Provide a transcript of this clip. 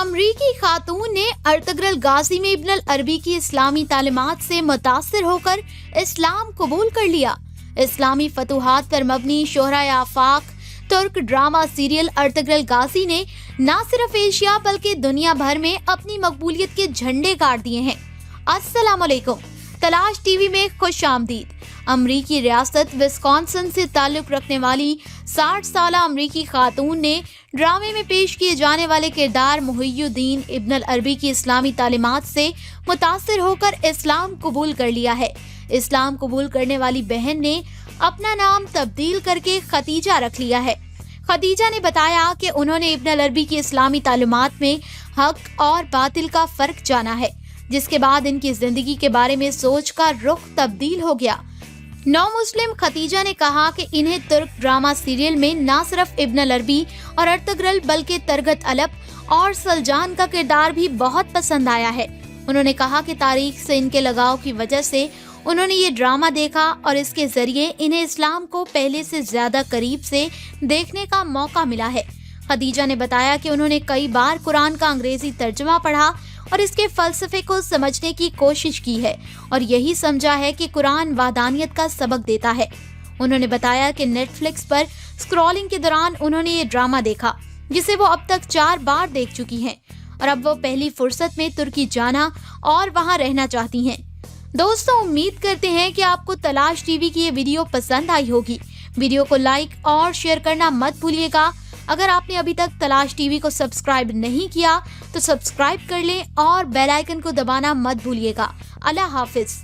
अमरीकी खातून ने अर्तगरल गाजी में इब्न अल अरबी की इस्लामी तालीमात से मुतासिर होकर इस्लाम कबूल कर लिया। इस्लामी फतूहात पर मबनी शोहराए आफाक तुर्क ड्रामा सीरियल अर्तगरल गाजी ने न सिर्फ एशिया बल्कि दुनिया भर में अपनी मकबूलियत के झंडे गाड़ दिए हैं। अस्सलाम वालेकुम, तलाश टीवी में खुश आमदीद। अमरीकी रियासत विस्कॉन्सिन से ताल्लुक रखने वाली 60 साला अमरीकी खातून ने ड्रामे में पेश किए जाने वाले किरदार मुहियुद्दीन इब्न अल अरबी की इस्लामी तालीमात से मुतासिर होकर इस्लाम कबूल कर लिया है। इस्लाम कबूल करने वाली बहन ने अपना नाम तब्दील करके खदीजा रख लिया है। खदीजा ने बताया कि उन्होंने इब्न अल अरबी की इस्लामी तालीमात में हक और बातिल का फर्क जाना है, जिसके बाद इनकी जिंदगी के बारे में सोच का रुख तब्दील हो गया। नौ मुस्लिम खदीजा ने कहा कि इन्हें तुर्क ड्रामा सीरियल में न सिर्फ इब्न अल अरबी और अर्तगरल बल्कि तरगत अलप और सलजान का किरदार भी बहुत पसंद आया है। उन्होंने कहा कि तारीख से इनके लगाव की वजह से उन्होंने ये ड्रामा देखा और इसके जरिए इन्हें इस्लाम को पहले से ज्यादा करीब से देखने का मौका मिला है। खदीजा ने बताया कि उन्होंने कई बार कुरान का अंग्रेजी तर्जुमा पढ़ा और इसके फलसफे को समझने की कोशिश की है और यही समझा है कि कुरान वादानियत का सबक देता है। उन्होंने बताया कि नेटफ्लिक्स पर स्क्रॉलिंग के दौरान उन्होंने ये ड्रामा देखा, जिसे वो अब तक 4 बार देख चुकी हैं और अब वो पहली फुर्सत में तुर्की जाना और वहां रहना चाहती हैं। दोस्तों, उम्मीद करते हैं कि आपको तलाश टीवी की ये वीडियो पसंद आई होगी। वीडियो को लाइक और शेयर करना मत भूलिएगा। अगर आपने अभी तक तलाश टीवी को सब्सक्राइब नहीं किया तो सब्सक्राइब कर लें और बेल आइकन को दबाना मत भूलिएगा। अल्लाह हाफिज।